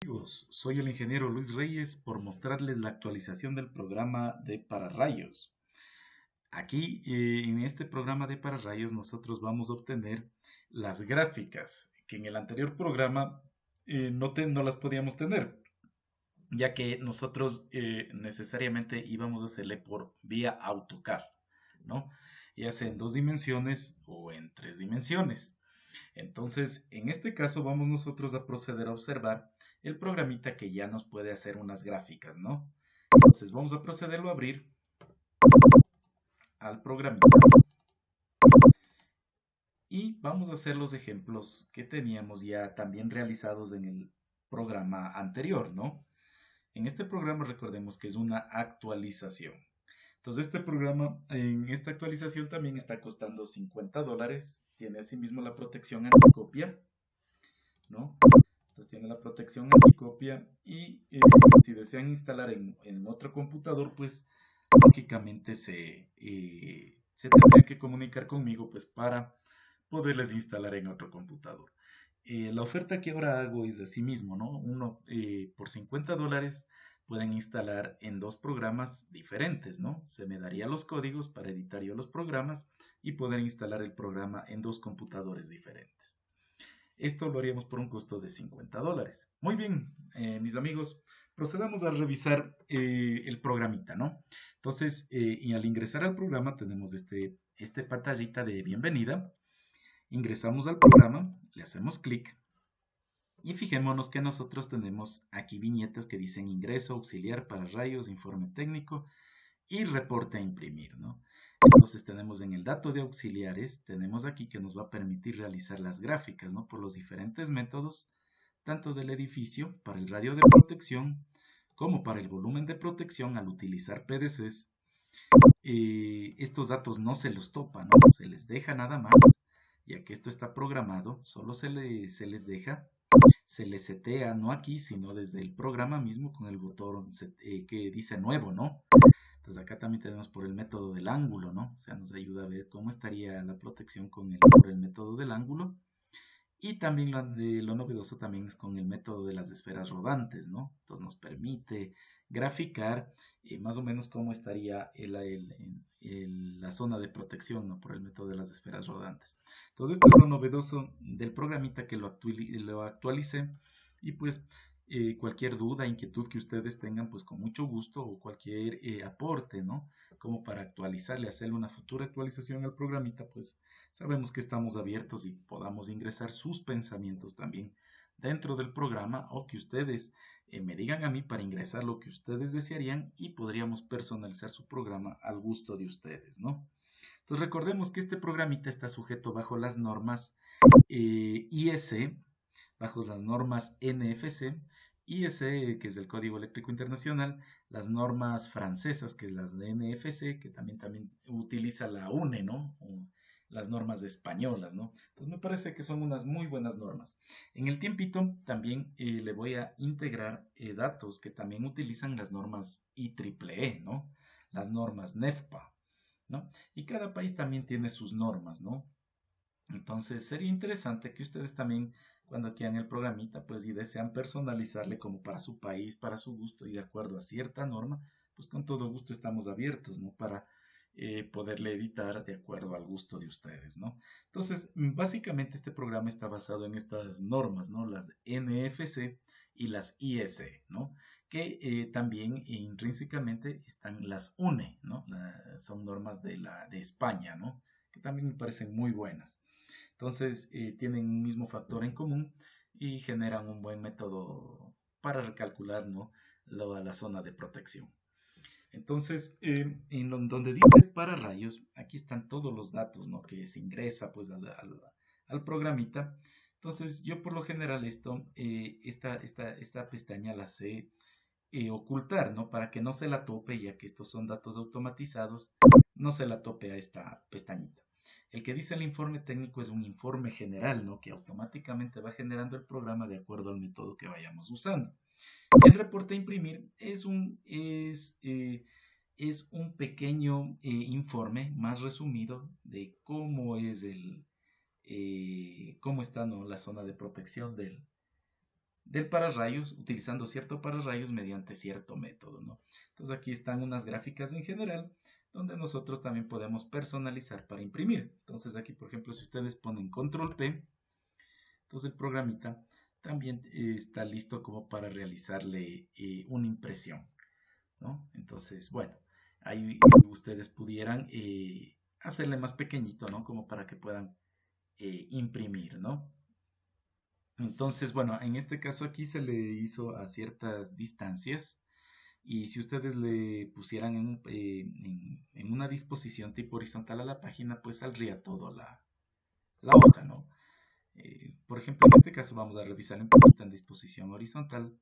Amigos, soy el ingeniero Luis Reyes por mostrarles la actualización del programa de pararrayos. Aquí, en este programa de pararrayos, nosotros vamos a obtener las gráficas que en el anterior programa no las podíamos tener, ya que nosotros necesariamente íbamos a hacerle por vía AutoCAD, ¿no? Ya sea en 2 dimensiones o en 3 dimensiones. Entonces, en este caso vamos nosotros a proceder a observar el programita que ya nos puede hacer unas gráficas, ¿no? Entonces vamos a procederlo a abrir al programita y vamos a hacer los ejemplos que teníamos ya también realizados en el programa anterior, ¿no? En este programa recordemos que es una actualización. Entonces este programa en esta actualización también está costando $50. Tiene asimismo la protección anticopia, ¿no? Entonces tiene la protección anticopia y si desean instalar en otro computador, pues lógicamente se tendrían que comunicar conmigo pues para poderles instalar en otro computador. La oferta que ahora hago es así mismo, ¿no? Por $50 pueden instalar en 2 programas diferentes, ¿no? Se me daría los códigos para editar yo los programas y poder instalar el programa en 2 computadores diferentes. Esto lo haríamos por un costo de $50. Muy bien, mis amigos, procedamos a revisar el programita, ¿no? Entonces, y al ingresar al programa tenemos este pantallita de bienvenida. Ingresamos al programa, le hacemos clic y fijémonos que nosotros tenemos aquí viñetas que dicen ingreso, auxiliar, para rayos, informe técnico y reporte a imprimir, ¿no? Entonces tenemos en el dato de auxiliares, tenemos aquí que nos va a permitir realizar las gráficas, ¿no? Por los diferentes métodos, tanto del edificio para el radio de protección, como para el volumen de protección al utilizar PDCs. Estos datos no se los topa, ¿no? Se les deja nada más, ya que esto está programado, solo se les deja, se les setea, no aquí, sino desde el programa mismo con el botón que dice nuevo, ¿no? Entonces acá también tenemos por el método del ángulo, ¿no? O sea, nos ayuda a ver cómo estaría la protección por el método del ángulo. Y también lo novedoso también es con el método de las esferas rodantes, ¿no? Entonces nos permite graficar más o menos cómo estaría la zona de protección, ¿no? Por el método de las esferas rodantes. Entonces esto es lo novedoso del programita que lo actualicé y pues cualquier duda, inquietud que ustedes tengan, pues con mucho gusto o cualquier aporte, ¿no? Como para actualizarle, hacerle una futura actualización al programita, pues sabemos que estamos abiertos y podamos ingresar sus pensamientos también dentro del programa o que ustedes me digan a mí para ingresar lo que ustedes desearían y podríamos personalizar su programa al gusto de ustedes, ¿no? Entonces recordemos que este programita está sujeto bajo las normas IEC, bajo las normas NFC, IEC, que es el Código Eléctrico Internacional, las normas francesas, que es las de NFC, que también utiliza la UNE, ¿no? Las normas españolas, ¿no? Entonces me parece que son unas muy buenas normas. En el tiempito también le voy a integrar datos que también utilizan las normas IEEE, ¿no? Las normas NEFPA, ¿no? Y cada país también tiene sus normas, ¿no? Entonces sería interesante que ustedes también, cuando quieran el programita, pues y desean personalizarle como para su país, para su gusto y de acuerdo a cierta norma, pues con todo gusto estamos abiertos, ¿no? Para poderle editar de acuerdo al gusto de ustedes, ¿no? Entonces, básicamente este programa está basado en estas normas, ¿no? Las NFC y las IS, ¿no? Que también intrínsecamente están las UNE, ¿no? Son normas de España, ¿no? Que también me parecen muy buenas. Entonces, tienen un mismo factor en común y generan un buen método para recalcular, ¿no? La zona de protección. Entonces, donde dice para rayos, aquí están todos los datos, ¿no? Que se ingresa pues al programita. Entonces, yo por lo general esta pestaña la sé ocultar, ¿no? Para que no se la tope, ya que estos son datos automatizados, no se la tope a esta pestañita. El que dice el informe técnico es un informe general, ¿no? Que automáticamente va generando el programa de acuerdo al método que vayamos usando. El reporte a imprimir es un pequeño informe más resumido de cómo es cómo está, ¿no? La zona de protección del pararrayos utilizando cierto pararrayos mediante cierto método, ¿no? Entonces aquí están unas gráficas en general donde nosotros también podemos personalizar para imprimir. Entonces aquí, por ejemplo, si ustedes ponen control P, entonces el programita también está listo como para realizarle una impresión, ¿no? Entonces, bueno, ahí ustedes pudieran hacerle más pequeñito, ¿no? Como para que puedan imprimir, ¿no? Entonces, bueno, en este caso aquí se le hizo a ciertas distancias y si ustedes le pusieran en una disposición tipo horizontal a la página, pues saldría todo la hoja, ¿no? Por ejemplo, en este caso vamos a revisar un poquito en disposición horizontal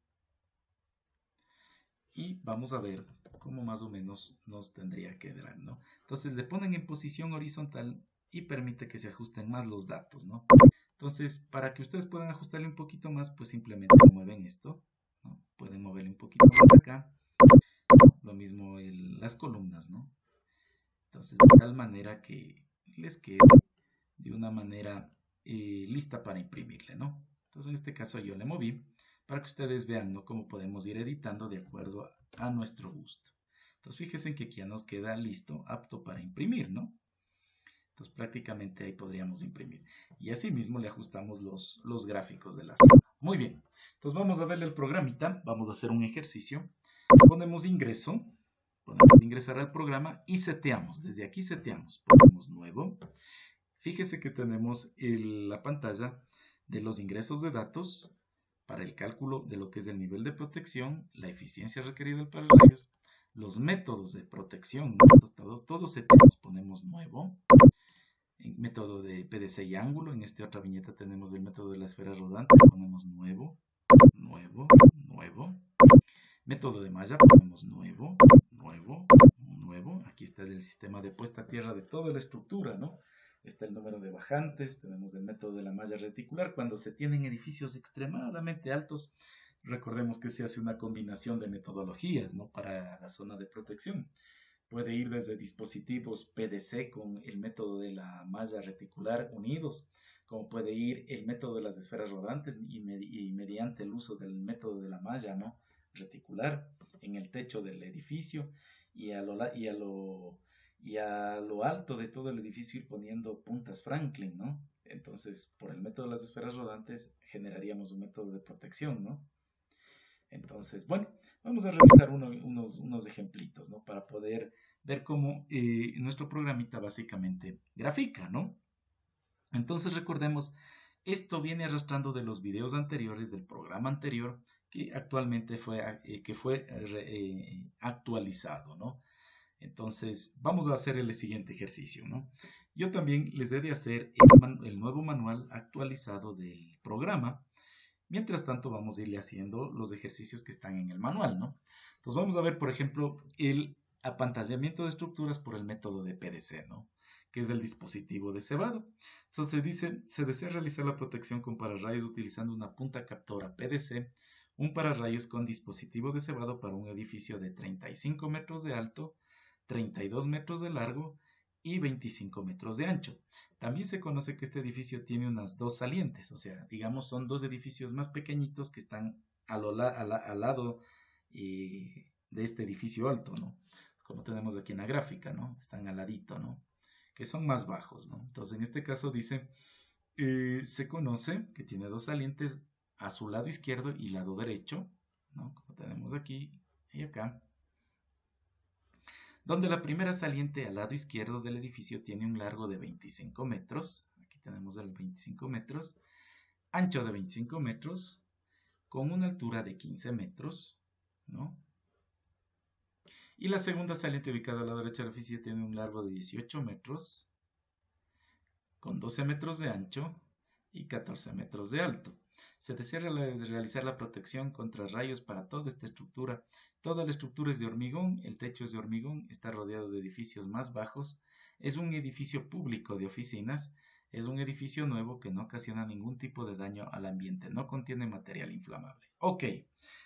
y vamos a ver cómo más o menos nos tendría que dar, ¿no? Entonces le ponen en posición horizontal y permite que se ajusten más los datos, ¿no? Entonces, para que ustedes puedan ajustarle un poquito más, pues simplemente mueven esto, ¿no? Pueden moverle un poquito más acá, lo mismo las columnas, ¿no? Entonces, de tal manera que les quede de una manera lista para imprimirle, ¿no? Entonces, en este caso yo le moví para que ustedes vean, ¿no? Cómo podemos ir editando de acuerdo a nuestro gusto. Entonces, fíjense que aquí ya nos queda listo, apto para imprimir, ¿no? Entonces, prácticamente ahí podríamos imprimir. Y así mismo le ajustamos los gráficos de la zona. Muy bien. Entonces, vamos a verle el programita. Vamos a hacer un ejercicio. Ponemos ingreso. Podemos ingresar al programa y seteamos. Desde aquí seteamos. Ponemos nuevo. Fíjese que tenemos la pantalla de los ingresos de datos para el cálculo de lo que es el nivel de protección, la eficiencia requerida para rayos, los métodos de protección, todos seteamos. Ponemos nuevo. En método de PDC y ángulo. En esta otra viñeta tenemos el método de la esfera rodante. Ponemos nuevo, nuevo, nuevo. Método de malla, ponemos nuevo, nuevo, nuevo. Aquí está el sistema de puesta a tierra de toda la estructura, ¿no? Está el número de bajantes, tenemos el método de la malla reticular. Cuando se tienen edificios extremadamente altos, recordemos que se hace una combinación de metodologías, ¿no? Para la zona de protección. Puede ir desde dispositivos PDC con el método de la malla reticular unidos, como puede ir el método de las esferas rodantes y mediante el uso del método de la malla, ¿no? Reticular en el techo del edificio y a lo alto de todo el edificio ir poniendo puntas Franklin, ¿no? Entonces, por el método de las esferas rodantes generaríamos un método de protección, ¿no? Entonces, bueno, vamos a revisar unos ejemplitos, ¿no? Para poder ver cómo nuestro programita básicamente grafica, ¿no? Entonces recordemos, esto viene arrastrando de los videos anteriores del programa anterior que actualmente fue actualizado, ¿no? Entonces, vamos a hacer el siguiente ejercicio, ¿no? Yo también les he de hacer el nuevo manual actualizado del programa. Mientras tanto, vamos a irle haciendo los ejercicios que están en el manual, ¿no? Entonces, vamos a ver, por ejemplo, el apantallamiento de estructuras por el método de PDC, ¿no? Que es el dispositivo de cebado. Entonces, dice, se desea realizar la protección con pararrayos utilizando una punta captora PDC, un pararrayos con dispositivo de cebado para un edificio de 35 metros de alto, 32 metros de largo y 25 metros de ancho. También se conoce que este edificio tiene unas dos salientes, o sea, digamos son dos edificios más pequeñitos que están al lado de este edificio alto, ¿no? Como tenemos aquí en la gráfica, ¿no? Están al ladito, ¿no? Que son más bajos, ¿no? Entonces, en este caso dice, se conoce que tiene dos salientes a su lado izquierdo y lado derecho, ¿no? Como tenemos aquí y acá, donde la primera saliente al lado izquierdo del edificio tiene un largo de 25 metros, aquí tenemos el 25 metros, ancho de 25 metros, con una altura de 15 metros, ¿no? Y la segunda saliente ubicada a la derecha del edificio tiene un largo de 18 metros, con 12 metros de ancho y 14 metros de alto. Se desea realizar la protección contra rayos para toda esta estructura. Toda la estructura es de hormigón, el techo es de hormigón, está rodeado de edificios más bajos, es un edificio público de oficinas, es un edificio nuevo que no ocasiona ningún tipo de daño al ambiente, no contiene material inflamable. Ok,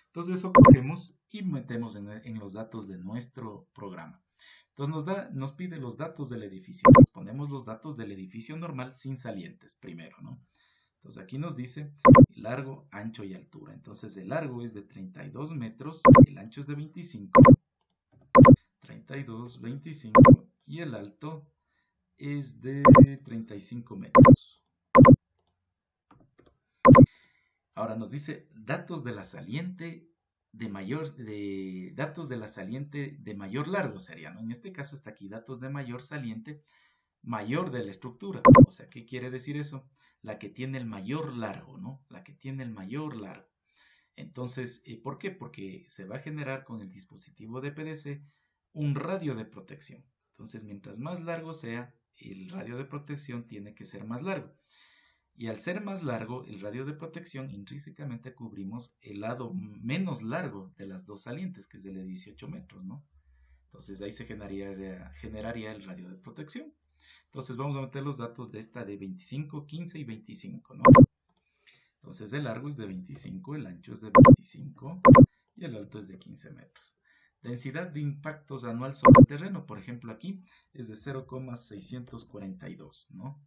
entonces eso cogemos y metemos en los datos de nuestro programa. Entonces nos pide los datos del edificio. Ponemos los datos del edificio normal sin salientes primero, ¿no? Entonces aquí nos dice largo, ancho y altura. Entonces el largo es de 32 metros, el ancho es de 25, 32, 25 y el alto es de 35 metros. Ahora nos dice datos de la saliente datos de la saliente de mayor largo sería, ¿no? En este caso está aquí datos de mayor saliente mayor de la estructura. O sea, ¿qué quiere decir eso? La que tiene el mayor largo, ¿no? La que tiene el mayor largo. Entonces, ¿por qué? Porque se va a generar con el dispositivo de PDC un radio de protección. Entonces, mientras más largo sea, el radio de protección tiene que ser más largo. Y al ser más largo, el radio de protección, intrínsecamente cubrimos el lado menos largo de las dos salientes, que es el de 18 metros, ¿no? Entonces ahí se generaría el radio de protección. Entonces vamos a meter los datos de esta de 25, 15 y 25, ¿no? Entonces el largo es de 25, el ancho es de 25 y el alto es de 15 metros. Densidad de impactos anual sobre el terreno, por ejemplo aquí, es de 0,642, ¿no?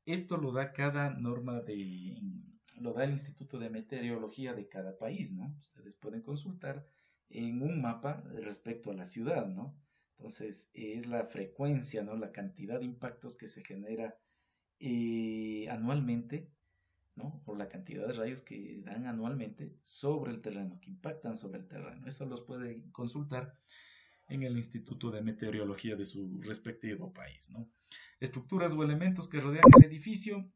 Esto lo da cada norma lo da el Instituto de Meteorología de cada país, ¿no? Ustedes pueden consultar en un mapa respecto a la ciudad, ¿no? Entonces, es la frecuencia, ¿no? La cantidad de impactos que se genera anualmente, ¿no? Por la cantidad de rayos que dan anualmente sobre el terreno, que impactan sobre el terreno. Eso los pueden consultar en el Instituto de Meteorología de su respectivo país, ¿no? Estructuras o elementos que rodean el edificio.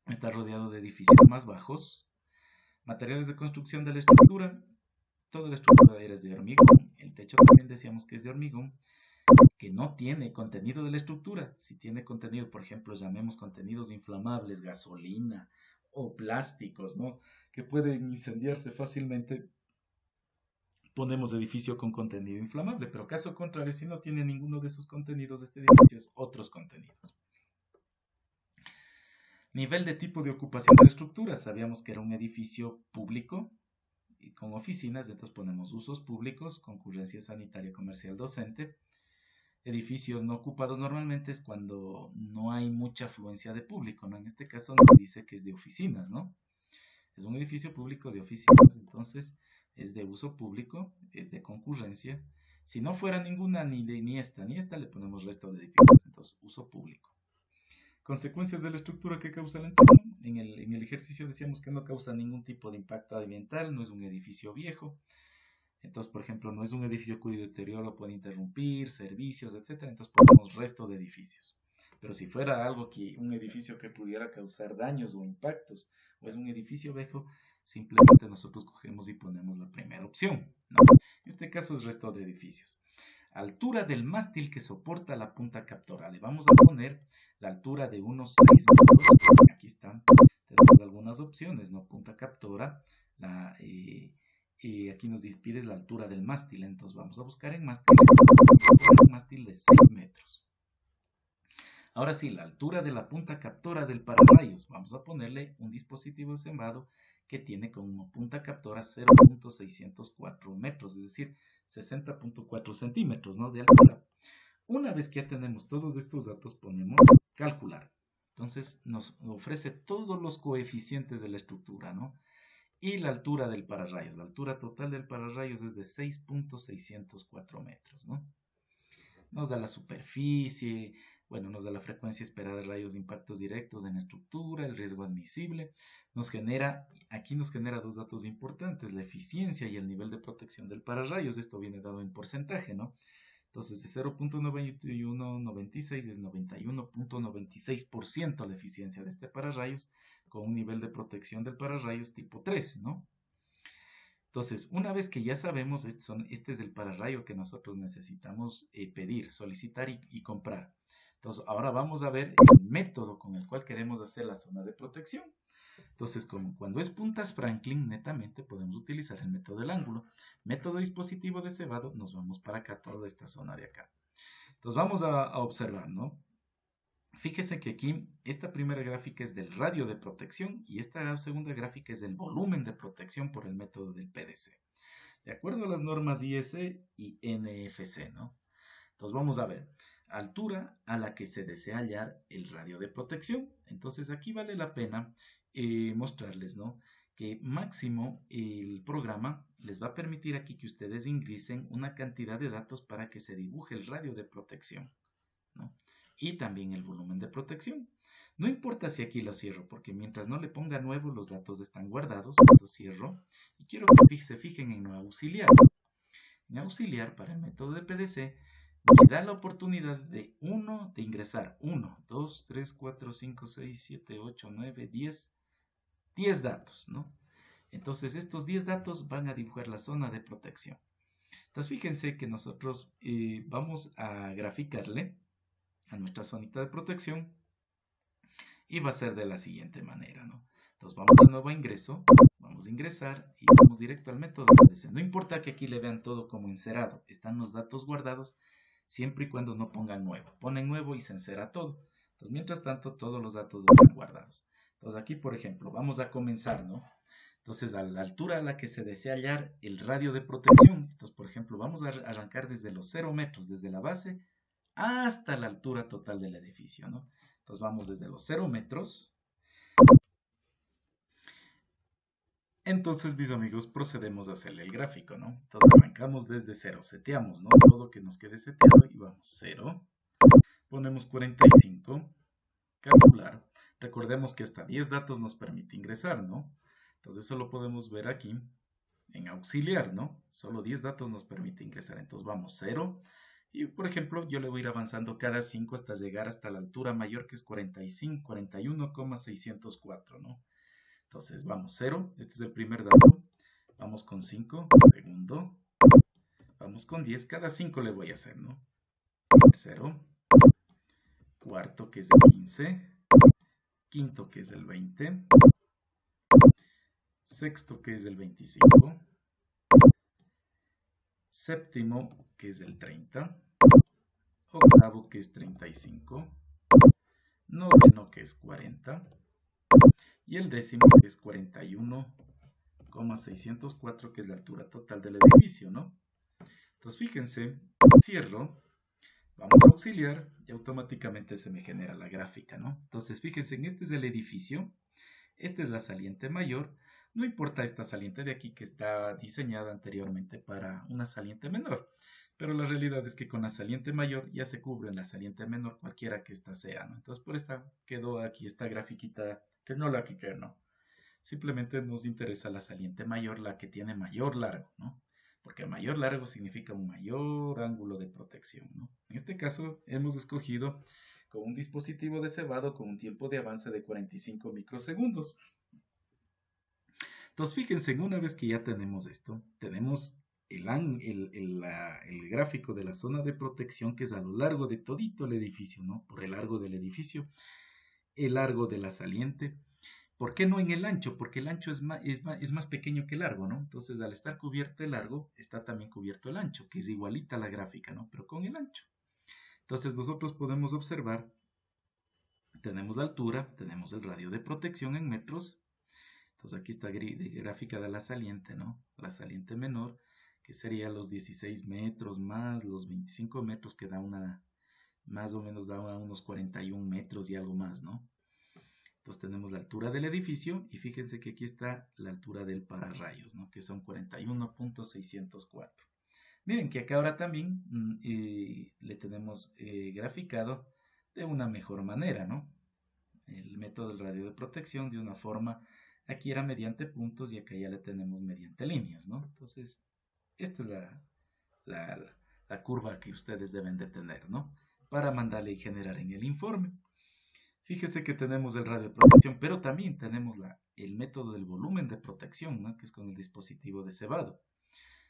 Está rodeado de edificios más bajos. Materiales de construcción de la estructura. Toda la estructura es de hormigón. El techo también decíamos que es de hormigón, que no tiene contenido de la estructura. Si tiene contenido, por ejemplo, llamemos contenidos inflamables, gasolina o plásticos, ¿no? Que pueden incendiarse fácilmente, ponemos edificio con contenido inflamable, pero caso contrario, si no tiene ninguno de esos contenidos, este edificio es otros contenidos. Nivel de tipo de ocupación de la estructura. Sabíamos que era un edificio público y con oficinas, entonces ponemos usos públicos, concurrencia sanitaria, comercial, docente. Edificios no ocupados normalmente es cuando no hay mucha afluencia de público, ¿no? En este caso nos dice que es de oficinas, ¿no? Es un edificio público de oficinas, entonces es de uso público, es de concurrencia. Si no fuera ninguna, ni esta, le ponemos resto de edificios, entonces uso público. Consecuencias de la estructura que causa el entorno. En el ejercicio decíamos que no causa ningún tipo de impacto ambiental, no es un edificio viejo. Entonces, por ejemplo, no es un edificio cuyo deterioro puede interrumpir servicios, etc. Entonces ponemos resto de edificios. Pero si fuera un edificio que pudiera causar daños o impactos, o es un edificio viejo, simplemente nosotros cogemos y ponemos la primera opción, ¿no? En este caso es resto de edificios. Altura del mástil que soporta la punta captora. Le vamos a poner la altura de unos 6 metros. Aquí están, tenemos algunas opciones, ¿no? Punta captora, aquí nos pide la altura del mástil, entonces vamos a buscar en mástiles, un mástil de 6 metros. Ahora sí, la altura de la punta captora del pararrayos, vamos a ponerle un dispositivo sembrado que tiene como punta captora 0.604 metros, es decir, 60.4 centímetros, ¿no?, de altura. Una vez que ya tenemos todos estos datos, ponemos calcular. Entonces nos ofrece todos los coeficientes de la estructura, ¿no? Y la altura del pararrayos. La altura total del pararrayos es de 6.604 metros, ¿no? Nos da la superficie, bueno, nos da la frecuencia esperada de rayos de impactos directos en la estructura, el riesgo admisible. Aquí nos genera dos datos importantes, la eficiencia y el nivel de protección del pararrayos. Esto viene dado en porcentaje, ¿no? Entonces, de 0.9196 es 91.96% la eficiencia de este pararrayos, con un nivel de protección del pararrayos tipo 3, ¿no? Entonces, una vez que ya sabemos, este es el pararrayo que nosotros necesitamos pedir, solicitar y comprar. Entonces, ahora vamos a ver el método con el cual queremos hacer la zona de protección. Entonces, cuando es puntas Franklin, netamente podemos utilizar el método del ángulo. Método dispositivo de cebado, nos vamos para acá, toda esta zona de acá. Entonces, vamos a observar, ¿no? Fíjese que aquí esta primera gráfica es del radio de protección y esta segunda gráfica es del volumen de protección por el método del PDC. De acuerdo a las normas IS y NFC, ¿no? Entonces vamos a ver. altura a la que se desea hallar el radio de protección. Entonces aquí vale la pena mostrarles, ¿no?, que máximo el programa les va a permitir aquí que ustedes ingresen una cantidad de datos para que se dibuje el radio de protección, ¿no?, y también el volumen de protección. No importa si aquí lo cierro, porque mientras no le ponga nuevo, los datos están guardados. Entonces cierro y quiero que se fijen en auxiliar. En auxiliar, para el método de PDC, me da la oportunidad de ingresar 1, 2, 3, 4, 5, 6, 7, 8, 9, 10 datos, ¿no? Entonces estos 10 datos van a dibujar la zona de protección. Entonces fíjense que nosotros vamos a graficarle a nuestra zonita de protección y va a ser de la siguiente manera, ¿no? Entonces vamos de nuevo a ingreso, vamos a ingresar y vamos directo al método de PDC. No importa que aquí le vean todo como encerado, están los datos guardados siempre y cuando no pongan nuevo. Ponen nuevo y se encera todo. Entonces mientras tanto todos los datos están guardados. Entonces aquí por ejemplo vamos a comenzar, ¿no? Entonces a la altura a la que se desea hallar el radio de protección. Entonces por ejemplo vamos a arrancar desde los 0 metros, desde la base hasta la altura total del edificio, ¿no? Entonces vamos desde los 0 metros. Entonces, mis amigos, procedemos a hacerle el gráfico, ¿no? Entonces arrancamos desde 0, seteamos, ¿no? Todo que nos quede seteado y vamos 0. Ponemos 45, calcular. Recordemos que hasta 10 datos nos permite ingresar, ¿no? Entonces eso lo podemos ver aquí en auxiliar, ¿no? Solo 10 datos nos permite ingresar. Entonces vamos 0. Y por ejemplo, yo le voy a ir avanzando cada 5 hasta llegar hasta la altura mayor, que es 45, 41,604, ¿no? Entonces vamos 0, este es el primer dato, vamos con 5, segundo, vamos con 10, cada 5 le voy a hacer, ¿no? Tercero, cuarto que es el 15, quinto que es el 20, sexto que es el 25, séptimo que es el 30, octavo que es 35, noveno que es 40, y el décimo que es 41,604, que es la altura total del edificio, ¿no? Entonces fíjense, cierro, vamos a auxiliar y automáticamente se me genera la gráfica, ¿no? Entonces fíjense, este es el edificio, esta es la saliente mayor, no importa esta saliente de aquí que está diseñada anteriormente para una saliente menor, pero la realidad es que con la saliente mayor ya se cubre en la saliente menor cualquiera que ésta sea, ¿no? Entonces por esta quedó aquí esta grafiquita que no la quité, ¿no? Simplemente nos interesa la saliente mayor, la que tiene mayor largo, ¿no? Porque mayor largo significa un mayor ángulo de protección, ¿no? En este caso hemos escogido con un dispositivo de cebado con un tiempo de avance de 45 microsegundos. Entonces fíjense, una vez que ya tenemos esto, tenemos el gráfico de la zona de protección, que es a lo largo de todito el edificio, ¿no? Por el largo del edificio, el largo de la saliente. ¿Por qué no en el ancho? Porque el ancho es más pequeño que el largo, ¿no? Entonces, al estar cubierto el largo, está también cubierto el ancho, que es igualita a la gráfica, ¿no? Pero con el ancho. Entonces, nosotros podemos observar, tenemos la altura, tenemos el radio de protección en metros. Entonces, aquí está gráfica de la saliente, ¿no? La saliente menor, que sería los 16 metros más los 25 metros, que da más o menos da unos 41 metros y algo más, ¿no? Entonces tenemos la altura del edificio y fíjense que aquí está la altura del pararrayos, ¿no? Que son 41,604. Miren que acá ahora también le tenemos graficado de una mejor manera, ¿no? El método del radio de protección de una forma, aquí era mediante puntos y acá ya le tenemos mediante líneas, ¿no? Entonces, esta es la curva que ustedes deben de tener, ¿no? Para mandarle y generar en el informe. Fíjese que tenemos el radio de protección, pero también tenemos el método del volumen de protección, ¿no? Que es con el dispositivo de cebado.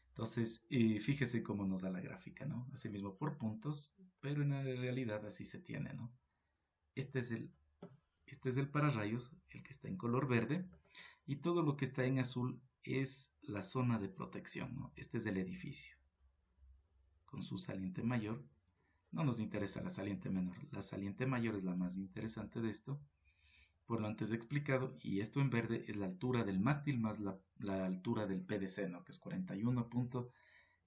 Entonces, fíjese cómo nos da la gráfica, ¿no? Asimismo por puntos, pero en la realidad así se tiene, ¿no? Este es el pararrayos, el que está en color verde, y todo lo que está en azul es la zona de protección, ¿no? Este es el edificio, con su saliente mayor. No nos interesa la saliente menor, la saliente mayor es la más interesante de esto, por lo antes explicado, y esto en verde es la altura del mástil más la altura del PDC, ¿no? Que es 41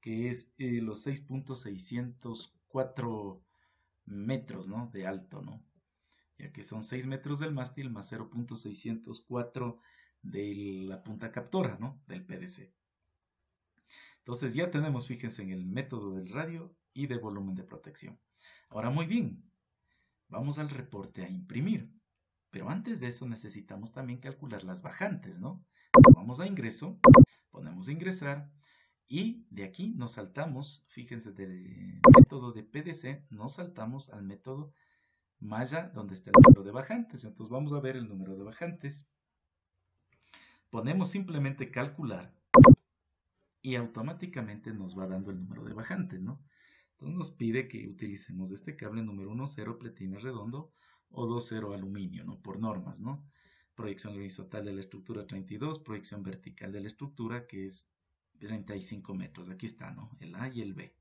que es los 6,604 metros, ¿no? De alto, ¿no? Ya que son 6 metros del mástil más 0.604 de la punta captora, ¿no? Del PDC. Entonces ya tenemos, fíjense, en el método del radio y de volumen de protección. Ahora muy bien, vamos al reporte a imprimir. Pero antes de eso necesitamos también calcular las bajantes, ¿no? Vamos a ingreso, ponemos ingresar y de aquí nos saltamos, fíjense, del método de PDC, nos saltamos al método malla donde está el número de bajantes. Entonces vamos a ver el número de bajantes. Ponemos simplemente calcular y automáticamente nos va dando el número de bajantes, ¿no? Entonces nos pide que utilicemos este cable número 1,0 pletina redondo o 2,0 aluminio, ¿no? Por normas, ¿no? Proyección horizontal de la estructura 32, proyección vertical de la estructura que es 35 metros. Aquí está, ¿no? El A y el B.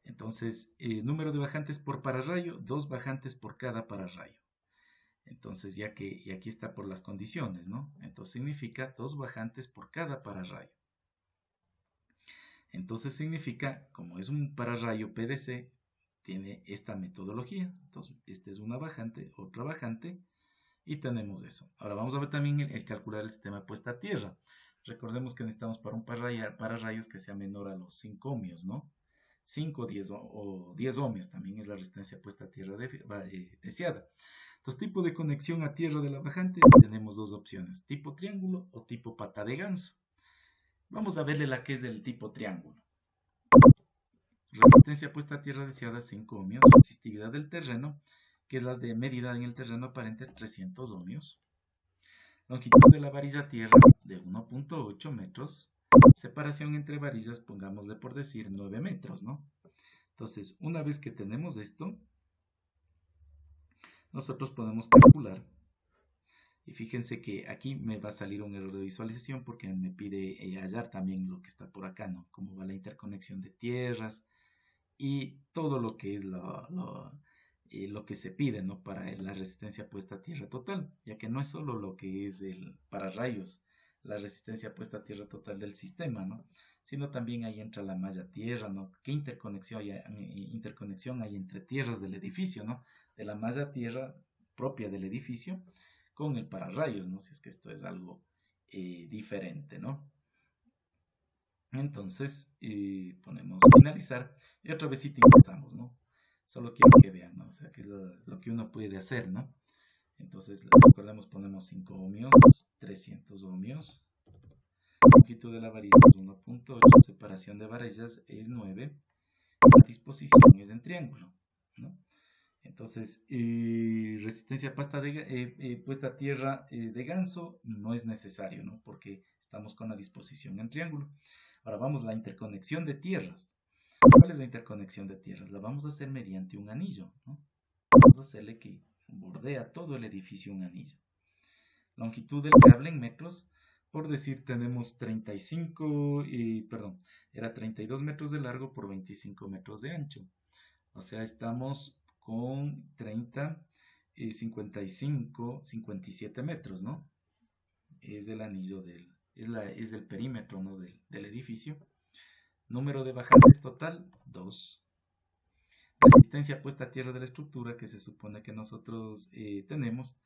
Entonces, número de bajantes por pararrayo, 2 bajantes por cada pararrayo. Entonces, y aquí está por las condiciones, ¿no? Entonces significa 2 bajantes por cada pararrayo. Entonces significa, como es un pararrayo PDC, tiene esta metodología. Entonces, esta es una bajante, otra bajante, y tenemos eso. Ahora vamos a ver también el calcular el sistema de puesta a tierra. Recordemos que necesitamos para un pararrayos que sea menor a los 5 ohmios, ¿no? 5, 10 o 10 ohmios también es la resistencia puesta a tierra deseada. Entonces, tipo de conexión a tierra de la bajante, tenemos dos opciones, tipo triángulo o tipo pata de ganso. Vamos a verle la que es del tipo triángulo. Resistencia puesta a tierra deseada 5 ohmios. Resistividad del terreno, que es la de medida en el terreno aparente 300 ohmios. Longitud de la varilla tierra de 1.8 metros. Separación entre varillas, pongámosle por decir 9 metros, ¿no? Entonces, una vez que tenemos esto, nosotros podemos calcular. Y fíjense que aquí me va a salir un error de visualización porque me pide hallar también lo que está por acá, ¿no? Cómo va la interconexión de tierras y todo lo que es lo que se pide, ¿no? Para la resistencia puesta a tierra total, ya que no es solo lo que es el pararrayos, la resistencia puesta a tierra total del sistema, ¿no? Sino también ahí entra la malla tierra, ¿no? ¿Qué interconexión hay entre tierras del edificio, ¿no? De la malla tierra propia del edificio con el pararrayos, ¿no? Si es que esto es algo diferente, ¿no? Entonces, ponemos finalizar y otra vez sí ingresamos, ¿no? Solo quiero que vean, ¿no? O sea, que es lo que uno puede hacer, ¿no? Entonces, recordemos, ponemos 5 ohmios, 300 ohmios. Longitud de la varilla es 1.8, separación de varillas es 9. La disposición es en triángulo, ¿no? Entonces, resistencia puesta a tierra de ganso no es necesario, ¿no? Porque estamos con la disposición en triángulo. Ahora vamos a la interconexión de tierras. ¿Cuál es la interconexión de tierras? La vamos a hacer mediante un anillo, ¿no? Vamos a hacerle que bordea todo el edificio un anillo. Longitud del cable en metros, por decir, tenemos 32 metros de largo por 25 metros de ancho. O sea, estamos con 30, 55, 57 metros, ¿no? Es el anillo es el perímetro, ¿no? del edificio. Número de bajantes total, 2. Resistencia puesta a tierra de la estructura que se supone que nosotros tenemos.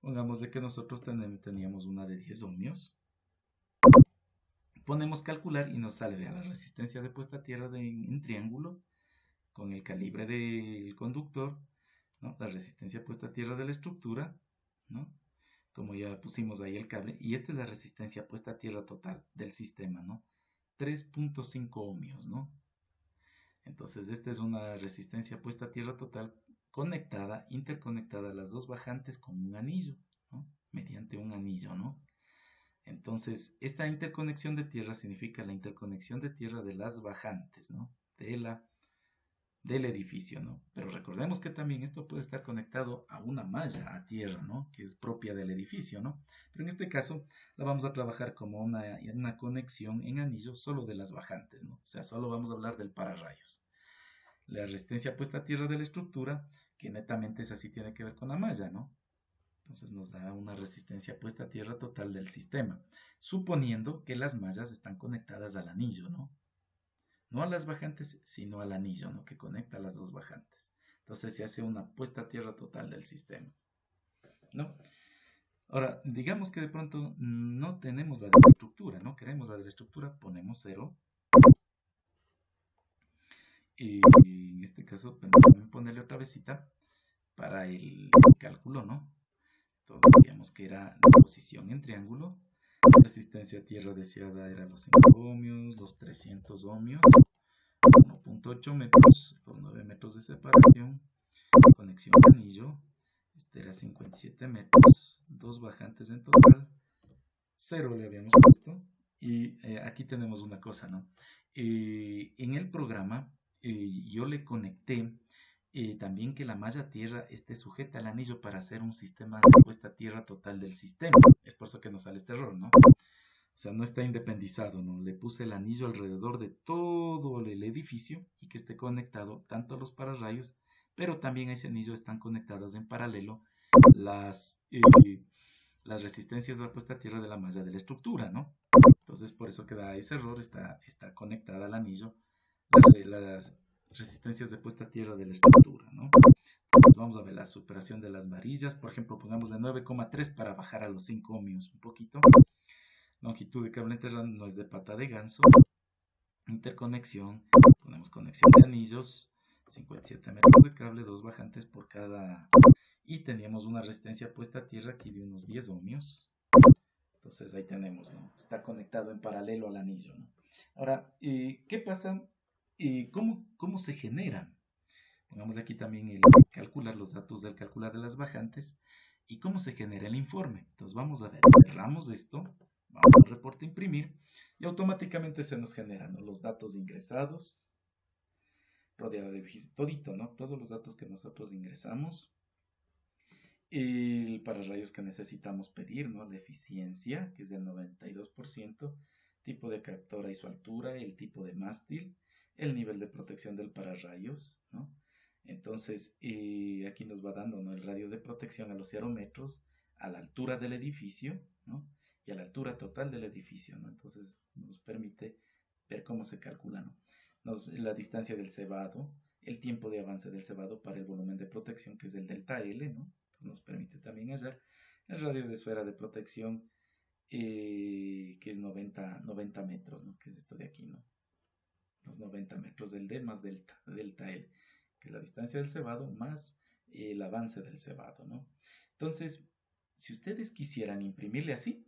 Pongámosle que nosotros teníamos una de 10 ohmios. Ponemos calcular y nos sale a la resistencia de puesta a tierra en triángulo con el calibre del conductor, ¿no? La resistencia puesta a tierra de la estructura, ¿no? Como ya pusimos ahí el cable, y esta es la resistencia puesta a tierra total del sistema, ¿no? 3.5 ohmios, ¿no? Entonces, esta es una resistencia puesta a tierra total conectada, interconectada a las dos bajantes con un anillo, ¿no? Mediante un anillo, ¿no? Entonces, esta interconexión de tierra significa la interconexión de tierra de las bajantes, ¿no? Del edificio, ¿no? Pero recordemos que también esto puede estar conectado a una malla a tierra, ¿no? Que es propia del edificio, ¿no? Pero en este caso la vamos a trabajar como una conexión en anillo solo de las bajantes, ¿no? O sea, solo vamos a hablar del pararrayos. La resistencia puesta a tierra de la estructura, que netamente es así, tiene que ver con la malla, ¿no? Entonces nos da una resistencia puesta a tierra total del sistema, suponiendo que las mallas están conectadas al anillo, ¿no? No a las bajantes, sino al anillo, ¿no? Que conecta las dos bajantes. Entonces se hace una puesta a tierra total del sistema, ¿no? Ahora, digamos que de pronto no tenemos la de la estructura, no queremos la de la estructura, ponemos 0. Y en este caso, permítanme ponerle otra vesita para el cálculo, ¿no? Entonces decíamos que era disposición en triángulo. Resistencia a tierra deseada era los 5 ohmios, los 300 ohmios, 1.8 metros, los 9 metros de separación, conexión de anillo, este era 57 metros, 2 bajantes en total, 0 le habíamos puesto, y aquí tenemos una cosa, ¿no? En el programa yo le conecté también que la malla tierra esté sujeta al anillo para hacer un sistema de puesta a tierra total del sistema. Es por eso que nos sale este error, ¿no? O sea, no está independizado, ¿no? Le puse el anillo alrededor de todo el edificio y que esté conectado tanto a los pararrayos, pero también a ese anillo están conectadas en paralelo las, eh, las resistencias de la puesta a tierra de la malla de la estructura, ¿no? Entonces, por eso queda ese error, está conectada al anillo las resistencias de puesta a tierra de la estructura, ¿no? Entonces, vamos a ver la superación de las varillas. Por ejemplo, pongamos de 9,3 para bajar a los 5 ohmios un poquito. Longitud de cable enterrado no es de pata de ganso. Interconexión, ponemos conexión de anillos, 57 metros de cable, 2 bajantes por cada. Y teníamos una resistencia puesta a tierra aquí de unos 10 ohmios. Entonces ahí tenemos, ¿no? Está conectado en paralelo al anillo, ¿no? Ahora, ¿qué pasa? ¿Cómo se genera? Pongamos aquí también el calcular los datos del calcular de las bajantes y cómo se genera el informe. Entonces vamos a ver, cerramos esto, vamos al reporte imprimir y automáticamente se nos generan, ¿no?, los datos ingresados, rodeado de todito, ¿no? Todos los datos que nosotros ingresamos, el pararrayos que necesitamos pedir, ¿no? La eficiencia, que es del 92%, tipo de captora y su altura, el tipo de mástil, el nivel de protección del pararrayos, ¿no? Entonces, aquí nos va dando, ¿no?, el radio de protección a los 0 metros, a la altura del edificio, ¿no?, y a la altura total del edificio, ¿no? Entonces, nos permite ver cómo se calcula, ¿no? La distancia del cebado, el tiempo de avance del cebado para el volumen de protección, que es el delta L, ¿no? Entonces, nos permite también hallar el radio de esfera de protección, que es 90 metros, ¿no?, que es esto de aquí, ¿no? Los 90 metros del D más delta L, que es la distancia del cebado más el avance del cebado, ¿no? Entonces, si ustedes quisieran imprimirle así,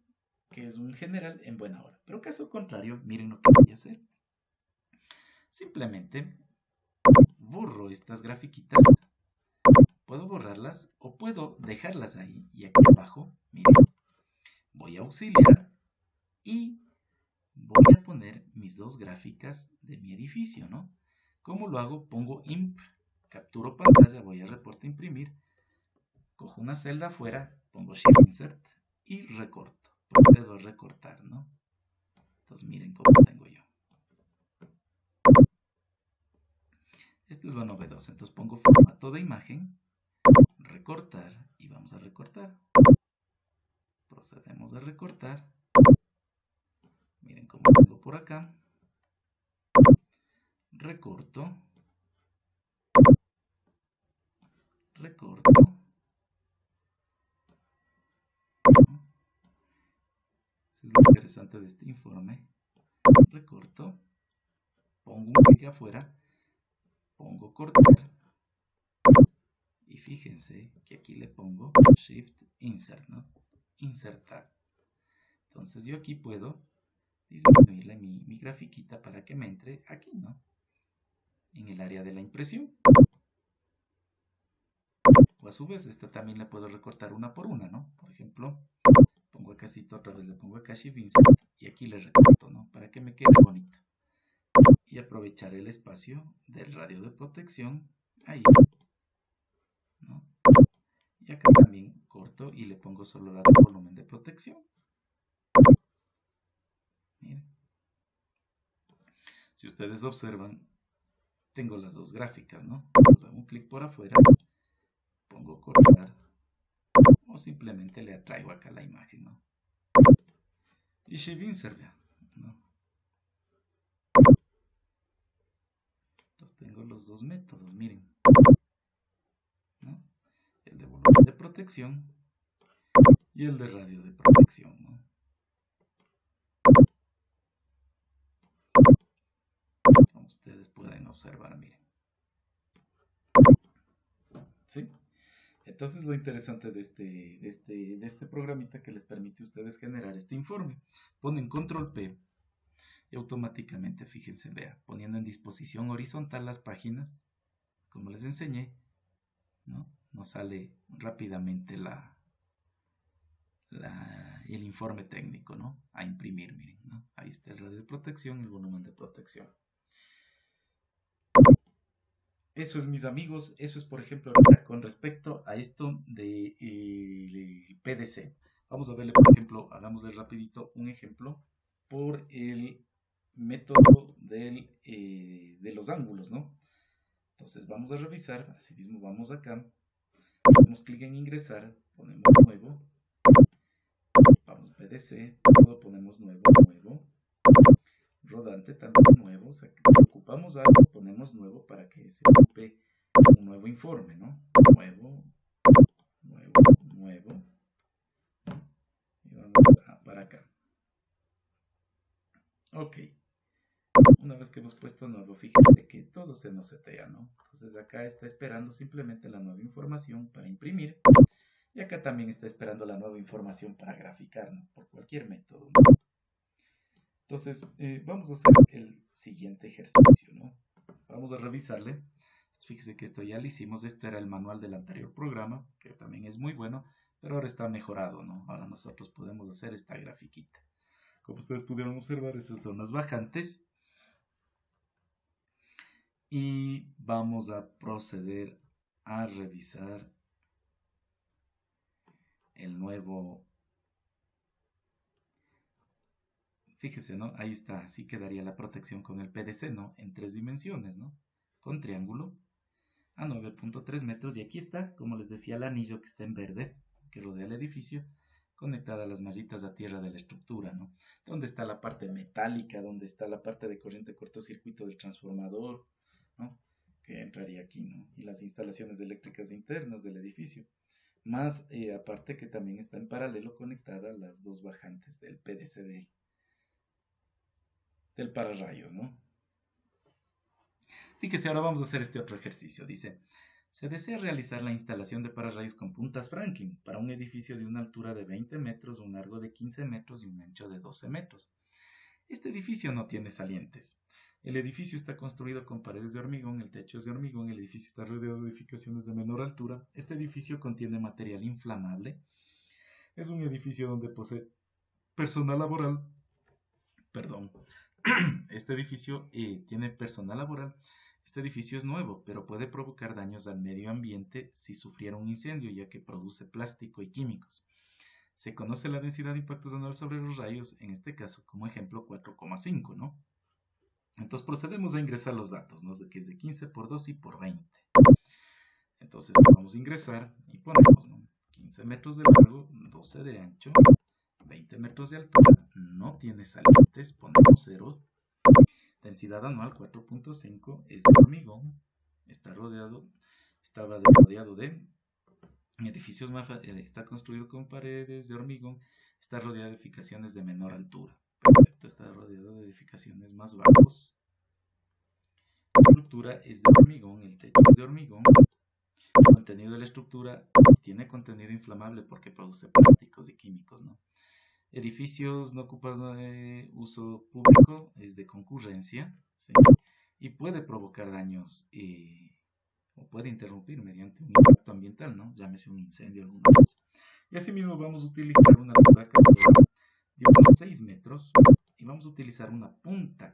que es un general, en buena hora. Pero caso contrario, miren lo que voy a hacer. Simplemente borro estas grafiquitas. Puedo borrarlas o puedo dejarlas ahí. Y aquí abajo, miren, voy a auxiliar y voy a poner mis dos gráficas de mi edificio, ¿no? ¿Cómo lo hago? Pongo imp, capturo pantalla, voy a reporte imprimir, cojo una celda afuera, pongo Shift Insert y recorto. Procedo a recortar, ¿no? Entonces miren cómo tengo yo. Esto es lo novedoso. Entonces pongo formato de imagen, recortar y vamos a recortar. Procedemos a recortar. Miren cómo tengo por acá. Recorto. Recorto. Eso es lo interesante de este informe. Recorto. Pongo un clic afuera. Pongo cortar. Y fíjense que aquí le pongo Shift Insert, ¿no? Insertar. Entonces yo aquí puedo disminuirle mi grafiquita para que me entre aquí, ¿no?, en el área de la impresión. O a su vez, esta también la puedo recortar una por una, ¿no? Por ejemplo, pongo acá otra vez le pongo acá Shift Insert y aquí le recorto, ¿no?, para que me quede bonito. Y aprovechar el espacio del radio de protección ahí, ¿no? Y acá también corto y le pongo solo el volumen de protección. Miren. Si ustedes observan, tengo las dos gráficas, ¿no? Entonces hago un clic por afuera, pongo cortar o simplemente le atraigo acá la imagen, ¿no? Y Shift Insert, ¿no? Entonces tengo los dos métodos, miren. de protección y el de radio de protección, ¿no? Como ustedes pueden observar, miren. ¿Sí? Entonces lo interesante de este programita que les permite a ustedes generar este informe. Ponen control P y automáticamente, fíjense, vea, poniendo en disposición horizontal las páginas, como les enseñé, ¿no? Nos sale rápidamente el informe técnico, ¿no? A imprimir, miren, ¿no? Ahí está el radio de protección, el volumen de protección. Eso es, mis amigos, eso es, por ejemplo, con respecto a esto de PDC. Vamos a verle, por ejemplo, hagámosle rapidito un ejemplo por el método de los ángulos, ¿no? Entonces vamos a revisar, así mismo vamos acá, damos clic en ingresar, ponemos nuevo, vamos PDC, todo ponemos nuevo, rodante también nuevo, o sea que si ocupamos algo ponemos nuevo para que se ocupe un nuevo informe, ¿no? Nuevo, y vamos para acá. Ok, una vez que hemos puesto nuevo, fíjense que todo se nos setea, ¿no? Entonces acá está esperando simplemente la nueva información para imprimir y acá también está esperando la nueva información para graficar, ¿no? Por cualquier método, ¿no? Entonces, vamos a hacer el siguiente ejercicio, ¿no? Vamos a revisarle. Fíjese que esto ya lo hicimos. Este era el manual del anterior programa, que también es muy bueno, pero ahora está mejorado, ¿no? Ahora nosotros podemos hacer esta grafiquita. Como ustedes pudieron observar, estas son las bajantes. Y vamos a proceder a revisar el nuevo. Fíjese, ¿no? Ahí está, así quedaría la protección con el PDC, ¿no? En 3 dimensiones, ¿no? Con triángulo a 9.3 metros. Y aquí está, como les decía, el anillo que está en verde, que rodea el edificio, conectada a las mallitas a tierra de la estructura, ¿no? Donde está la parte metálica, donde está la parte de corriente cortocircuito del transformador, ¿no? Que entraría aquí, ¿no? Y las instalaciones eléctricas internas del edificio. Más aparte que también está en paralelo conectada a las dos bajantes del PDC del pararrayos, ¿no? Fíjese, ahora vamos a hacer este otro ejercicio. Dice, se desea realizar la instalación de pararrayos con puntas Franklin para un edificio de una altura de 20 metros, un largo de 15 metros y un ancho de 12 metros. Este edificio no tiene salientes. El edificio está construido con paredes de hormigón, el techo es de hormigón, el edificio está rodeado de edificaciones de menor altura. Este edificio contiene material inflamable. Es un edificio donde posee personal laboral. Perdón. Este edificio tiene personal laboral. Este edificio es nuevo, pero puede provocar daños al medio ambiente si sufriera un incendio, ya que produce plástico y químicos. Se conoce la densidad de impactos anual sobre los rayos, en este caso como ejemplo 4,5, ¿no? Entonces procedemos a ingresar los datos, ¿no? Que es de 15 por 2 y por 20. Entonces vamos a ingresar y ponemos, ¿no? 15 metros de largo, 12 de ancho, 20 metros de altura, no tiene salientes, ponemos 0. Densidad anual 4.5, es de hormigón, estaba rodeado de edificios está construido con paredes de hormigón, está rodeado de edificaciones de menor altura. Perfecto, está rodeado de edificaciones más bajos. La estructura es de hormigón, el techo es de hormigón. El contenido de la estructura tiene contenido inflamable porque produce plásticos y químicos, ¿no? Edificios no ocupan uso público, es de concurrencia, ¿sí? Y puede provocar daños o puede interrumpir mediante un impacto ambiental, ¿no? Llámese un incendio o alguna cosa. Y asimismo vamos a utilizar una altura captura de unos 6 metros y vamos a utilizar una punta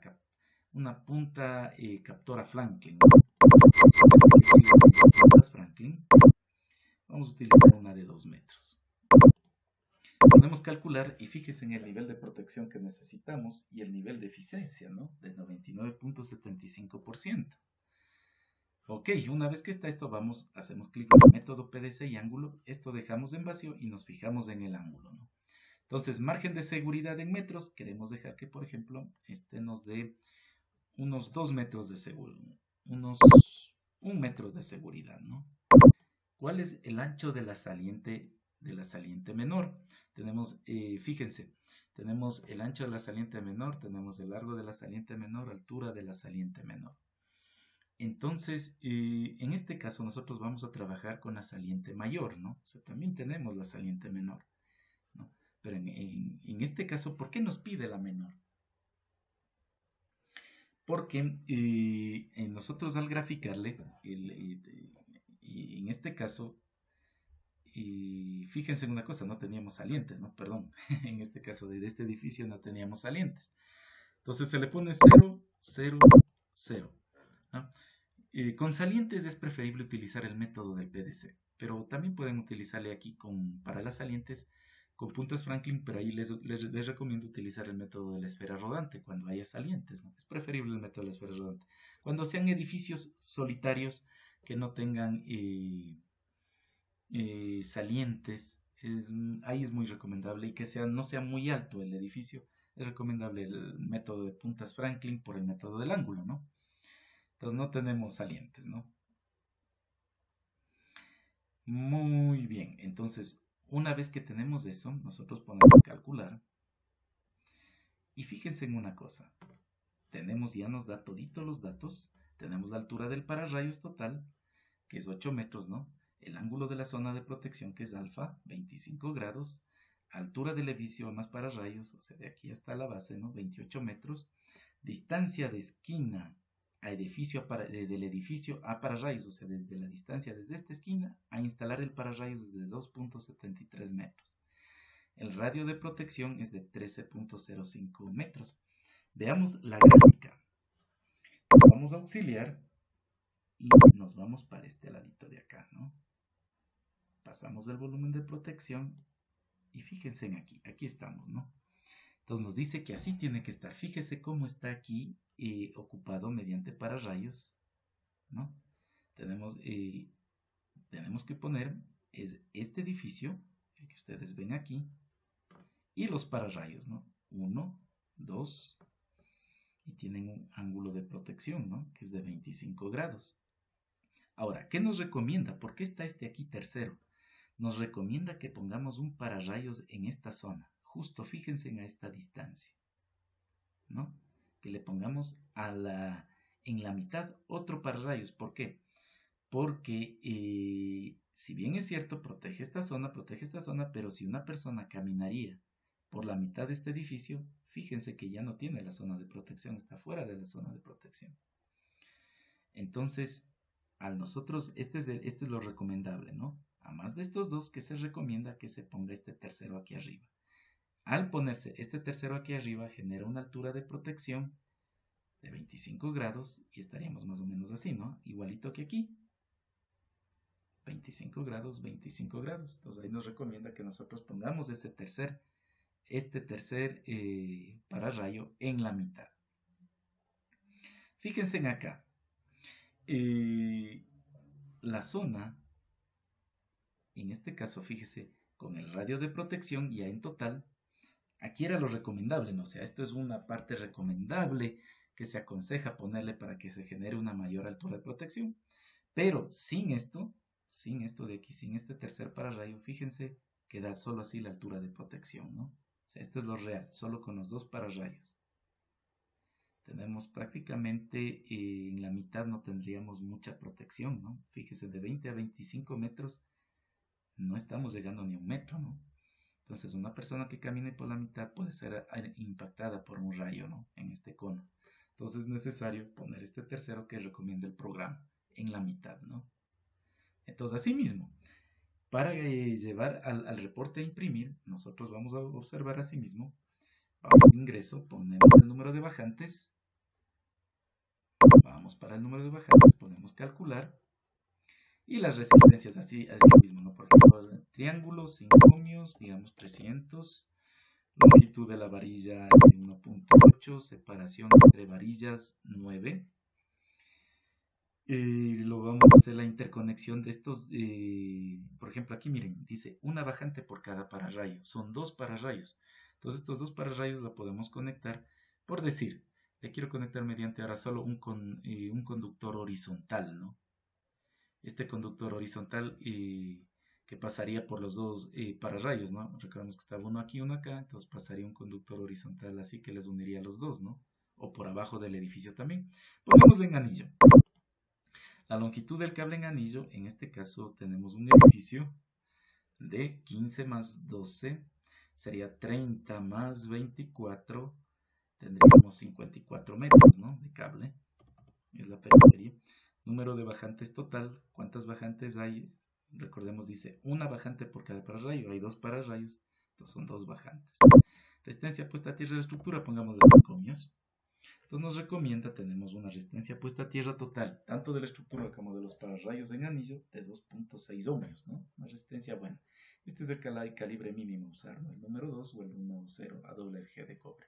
captora Franklin, ¿no? Franklin. Vamos a utilizar una de 2 metros. Podemos calcular y fíjese en el nivel de protección que necesitamos y el nivel de eficiencia, ¿no? De 99.75%. Ok, una vez que está esto, hacemos clic en el método PDC y ángulo. Esto dejamos en vacío y nos fijamos en el ángulo, ¿no? Entonces, margen de seguridad en metros, queremos dejar que, por ejemplo, este nos dé unos 2 metros de seguridad, unos 1 metro de seguridad, ¿no? ¿Cuál es el ancho de la saliente menor? Tenemos, fíjense, tenemos el ancho de la saliente menor, tenemos el largo de la saliente menor, altura de la saliente menor. Entonces, en este caso nosotros vamos a trabajar con la saliente mayor, ¿no? O sea, también tenemos la saliente menor, ¿no? Pero en este caso, ¿por qué nos pide la menor? Porque nosotros al graficarle, y en este caso, fíjense en una cosa, no teníamos salientes, ¿no? Perdón, en este caso de este edificio no teníamos salientes. Entonces se le pone 0, 0, 0. ¿No? Con salientes es preferible utilizar el método del PDC, pero también pueden utilizarle aquí para las salientes con puntas Franklin, pero ahí les recomiendo utilizar el método de la esfera rodante cuando haya salientes, ¿no? Es preferible el método de la esfera rodante. Cuando sean edificios solitarios que no tengan salientes, ahí es muy recomendable, y que no sea muy alto el edificio, es recomendable el método de puntas Franklin por el método del ángulo, ¿no? Entonces no tenemos salientes, ¿no? Muy bien, entonces una vez que tenemos eso, nosotros podemos calcular. Y fíjense en una cosa, ya nos da toditos los datos, tenemos la altura del pararrayos total, que es 8 metros, ¿no? El ángulo de la zona de protección, que es alfa, 25 grados, altura del edificio más pararrayos, o sea, de aquí hasta la base, ¿no? 28 metros, distancia de esquina del edificio a pararrayos, o sea, desde la distancia desde esta esquina a instalar el pararrayos desde 2.73 metros. El radio de protección es de 13.05 metros. Veamos la gráfica. Vamos a auxiliar y nos vamos para este ladito de acá, ¿no? Pasamos el volumen de protección y fíjense en aquí estamos, ¿no? Entonces nos dice que así tiene que estar. Fíjese cómo está aquí ocupado mediante pararrayos, ¿no? Tenemos que poner este edificio, el que ustedes ven aquí, y los pararrayos, ¿no? 1, 2, y tienen un ángulo de protección, ¿no? Que es de 25 grados. Ahora, ¿qué nos recomienda? ¿Por qué está este aquí tercero? Nos recomienda que pongamos un pararrayos en esta zona, justo fíjense en esta distancia, ¿no? Que le pongamos en la mitad otro pararrayos. ¿Por qué? Porque si bien es cierto, protege esta zona, pero si una persona caminaría por la mitad de este edificio, fíjense que ya no tiene la zona de protección, está fuera de la zona de protección. Entonces, este es lo recomendable, ¿no? A más de estos dos, que se recomienda que se ponga este tercero aquí arriba. Al ponerse este tercero aquí arriba, genera una altura de protección de 25 grados y estaríamos más o menos así, ¿no? Igualito que aquí. 25 grados, 25 grados. Entonces ahí nos recomienda que nosotros pongamos este tercer pararrayo en la mitad. Fíjense en acá. La zona, en este caso, fíjese, con el radio de protección ya en total, aquí era lo recomendable, ¿no? O sea, esto es una parte recomendable que se aconseja ponerle para que se genere una mayor altura de protección. Pero sin esto de aquí, sin este tercer pararrayo, fíjense que da solo así la altura de protección, ¿no? O sea, esto es lo real, solo con los dos pararrayos. Tenemos prácticamente en la mitad no tendríamos mucha protección, ¿no? Fíjese, de 20 a 25 metros no estamos llegando ni a un metro, ¿no? Entonces una persona que camine por la mitad puede ser impactada por un rayo, ¿no? En este cono. Entonces es necesario poner este tercero que recomienda el programa en la mitad, ¿no? Entonces así mismo, para llevar al reporte a imprimir, nosotros vamos a observar así mismo, vamos a ingreso, ponemos el número de bajantes, vamos para el número de bajantes, podemos calcular, y las resistencias así mismo, ¿no? Por ejemplo, el triángulo, 5 ohmios, digamos 300, longitud de la varilla 1.8, separación entre varillas 9. Lo vamos a hacer la interconexión de estos, por ejemplo aquí miren, dice una bajante por cada pararrayo, son dos pararrayos. Entonces estos dos pararrayos la podemos conectar, por decir, le quiero conectar mediante ahora solo un conductor horizontal, ¿no? este conductor horizontal que pasaría por los dos pararrayos, ¿no? Recordemos que estaba uno aquí y uno acá, entonces pasaría un conductor horizontal así que les uniría a los dos, ¿no? O por abajo del edificio también. Pongámosle en anillo. La longitud del cable en anillo, en este caso tenemos un edificio de 15 más 12, sería 30 más 24, tendríamos 54 metros, ¿no? De cable, es la periferia. Número de bajantes total, ¿cuántas bajantes hay? Recordemos, dice una bajante por cada pararrayo, hay dos pararrayos, entonces son dos bajantes. Resistencia puesta a tierra de la estructura, pongamos de 5 ohmios. Entonces nos recomienda, tenemos una resistencia puesta a tierra total, tanto de la estructura como de los pararrayos en anillo, de 2.6 ohmios, ¿no? Una resistencia buena. Este es el calibre mínimo a usar, ¿no? El número 2 o el 1.0 AWG de cobre.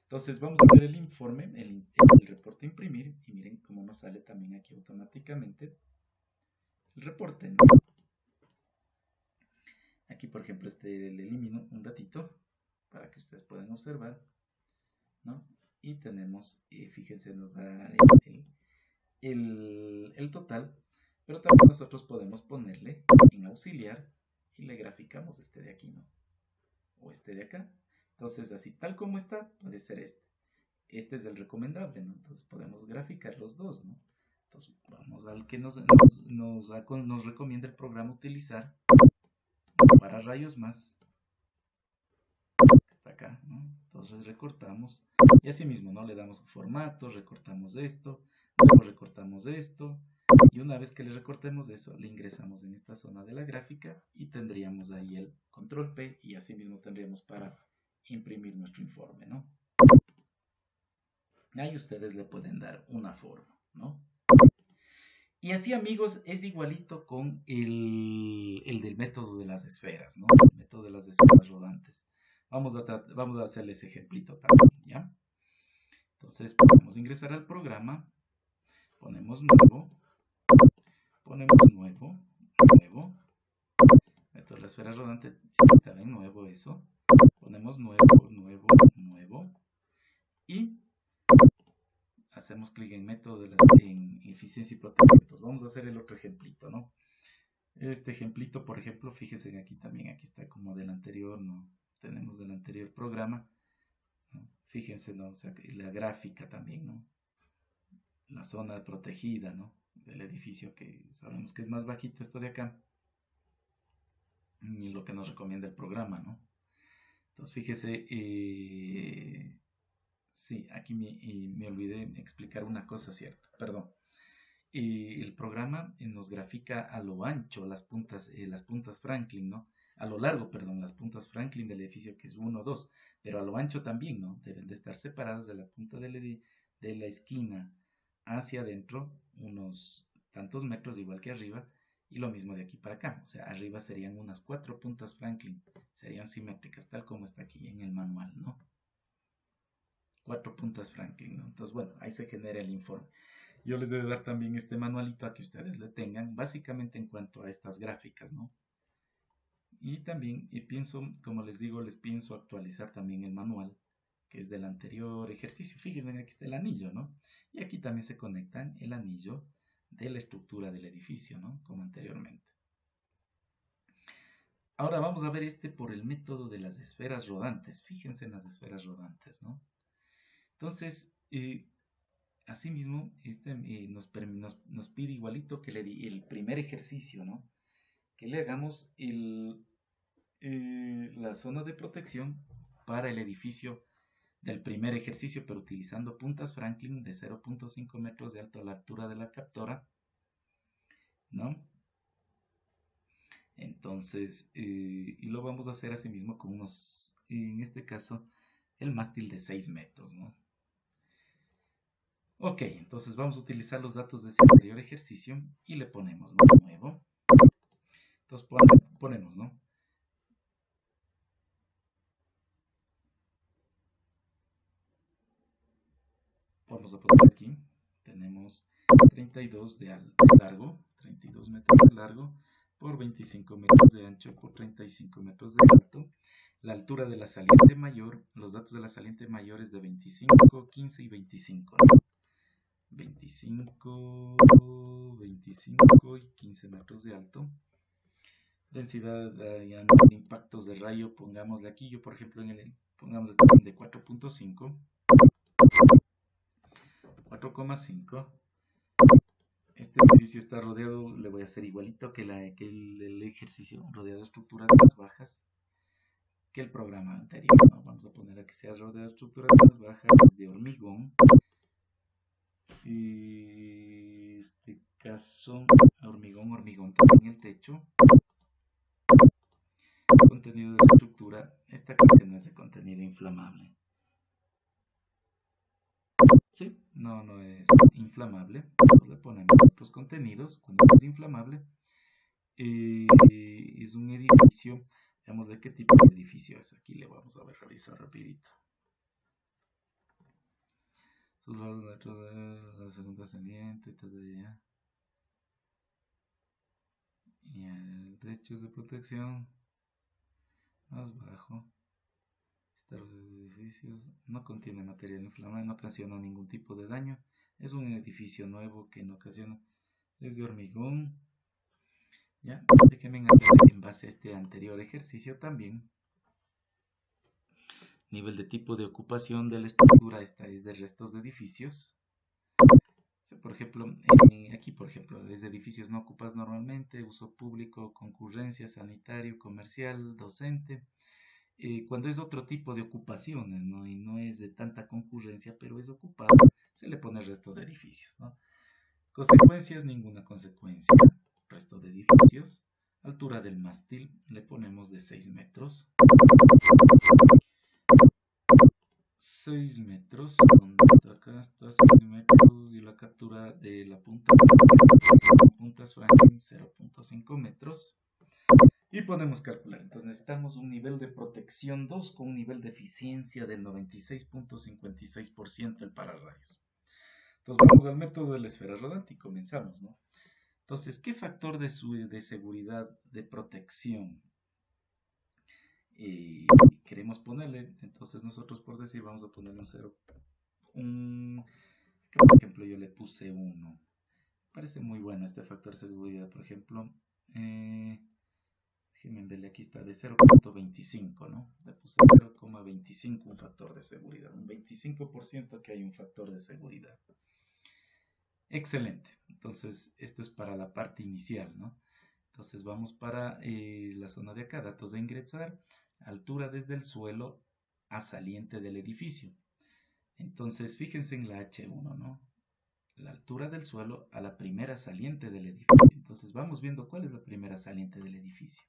Entonces vamos a ver el informe, el reporte a imprimir, y miren cómo nos sale también aquí automáticamente el reporte, ¿no? Aquí, por ejemplo, le elimino un ratito para que ustedes puedan observar, ¿no? Y tenemos, fíjense, nos da el total, pero también nosotros podemos ponerle en auxiliar y le graficamos este de aquí, ¿no? O este de acá. Entonces, así tal como está, puede ser este. Este es el recomendable, ¿no? Entonces podemos graficar los dos, ¿no? Entonces vamos al que nos recomienda el programa utilizar para rayos más. Está acá, ¿no? Entonces recortamos y así mismo, ¿no? Le damos formato, recortamos esto, luego recortamos esto y una vez que le recortemos eso, le ingresamos en esta zona de la gráfica y tendríamos ahí el control P y así mismo tendríamos para imprimir nuestro informe, ¿no? Ahí ustedes le pueden dar una forma, ¿no? Y así, amigos, es igualito con el del método de las esferas, ¿no? El método de las esferas rodantes. Vamos a hacerles ejemplito también, ¿ya? Entonces, podemos ingresar al programa, ponemos nuevo, nuevo. Método de la esfera rodante, sí, también nuevo eso. Ponemos nuevo. Y hacemos clic en método en eficiencia y protección. Entonces, vamos a hacer el otro ejemplito, ¿no? Este ejemplito, por ejemplo, fíjense aquí también, aquí está como del anterior, ¿no? Tenemos del anterior programa, ¿no? Fíjense, ¿no? O sea, la gráfica también, ¿no? La zona protegida, ¿no? Del edificio que sabemos que es más bajito esto de acá. Y lo que nos recomienda el programa, ¿no? Entonces, fíjese, sí, aquí me olvidé explicar una cosa, ¿cierto? Perdón. El programa nos grafica a lo ancho las puntas Franklin, ¿no? A lo largo, perdón, las puntas Franklin del edificio que es 1, 2, pero a lo ancho también, ¿no? Deben de estar separadas de la punta de la esquina hacia adentro, unos tantos metros, igual que arriba, y lo mismo de aquí para acá. O sea, arriba serían unas 4 puntas Franklin, serían simétricas, tal como está aquí en el manual, ¿no? 4 puntas Franklin, ¿no? Entonces, bueno, ahí se genera el informe. Yo les voy a dar también este manualito a que ustedes le tengan, básicamente en cuanto a estas gráficas, ¿no? Y también pienso, como les digo, les pienso actualizar también el manual, que es del anterior ejercicio. Fíjense, aquí está el anillo, ¿no? Y aquí también se conectan el anillo de la estructura del edificio, ¿no? Como anteriormente. Ahora vamos a ver este por el método de las esferas rodantes. Fíjense en las esferas rodantes, ¿no? Entonces, asimismo, este nos pide igualito que el primer ejercicio, ¿no? Que le hagamos la zona de protección para el edificio del primer ejercicio, pero utilizando puntas Franklin de 0.5 metros de alto a la altura de la captora, ¿no? Entonces, y lo vamos a hacer asimismo con en este caso, el mástil de 6 metros, ¿no? Ok, entonces vamos a utilizar los datos de ese anterior ejercicio y le ponemos, ¿no? Nuevo. Entonces ponemos, ¿no? Vamos a poner aquí, tenemos 32 de largo, 32 metros de largo por 25 metros de ancho por 35 metros de alto. La altura de la saliente mayor, los datos de la saliente mayor es de 25, 15 y 25, ¿no? 25, 25 y 15 metros de alto. Densidad de impactos de rayo, pongámosle aquí, yo por ejemplo pongamos de 4.5, 4,5. Este edificio está rodeado, le voy a hacer igualito que el ejercicio, rodeado de estructuras más bajas que el programa anterior, ¿no? Vamos a poner a que sea rodeado de estructuras más bajas de hormigón. Y este caso, hormigón también el techo. Contenido de la estructura, esta creo que no es de contenido inflamable. Sí, no es inflamable. Entonces le ponemos otros contenidos cuando es inflamable. Es un edificio, veamos de qué tipo de edificio es. Aquí le vamos a ver, revisar rapidito. Sus lados dentro de la segunda ascendiente, todavía. Y el techo es de protección más bajo. Este edificios no contiene material inflamable, no ocasiona ningún tipo de daño. Es un edificio nuevo que no ocasiona, es de hormigón. Ya, déjenme hacer en base a este anterior ejercicio también. Nivel de tipo de ocupación de la estructura, esta es de restos de edificios. Por ejemplo, aquí por ejemplo, es de edificios no ocupados normalmente, uso público, concurrencia, sanitario, comercial, docente. Cuando es otro tipo de ocupaciones, ¿no? Y no es de tanta concurrencia, pero es ocupado, se le pone resto de edificios, ¿no? Consecuencias, ninguna consecuencia. Resto de edificios. Altura del mástil, le ponemos de 6 metros. 6 metros, acá está 6 metros y la captura de la punta, puntas Franklin 0.5 metros. Y podemos calcular, entonces necesitamos un nivel de protección 2 con un nivel de eficiencia del 96.56% el pararrayos. Entonces vamos al método de la esfera rodante y comenzamos, ¿no? Entonces, ¿qué factor de seguridad, de protección queremos ponerle? Entonces nosotros por decir vamos a ponerle un 0. Por ejemplo yo le puse 1. Parece muy bueno este factor de seguridad, por ejemplo. Déjenme verle, aquí está de 0.25, ¿no? Le puse 0.25 un factor de seguridad. Un 25% que hay un factor de seguridad. Excelente. Entonces, esto es para la parte inicial, ¿no? Entonces, vamos para la zona de acá, datos de ingresar, altura desde el suelo a saliente del edificio. Entonces, fíjense en la H1, ¿no? La altura del suelo a la primera saliente del edificio. Entonces, vamos viendo cuál es la primera saliente del edificio.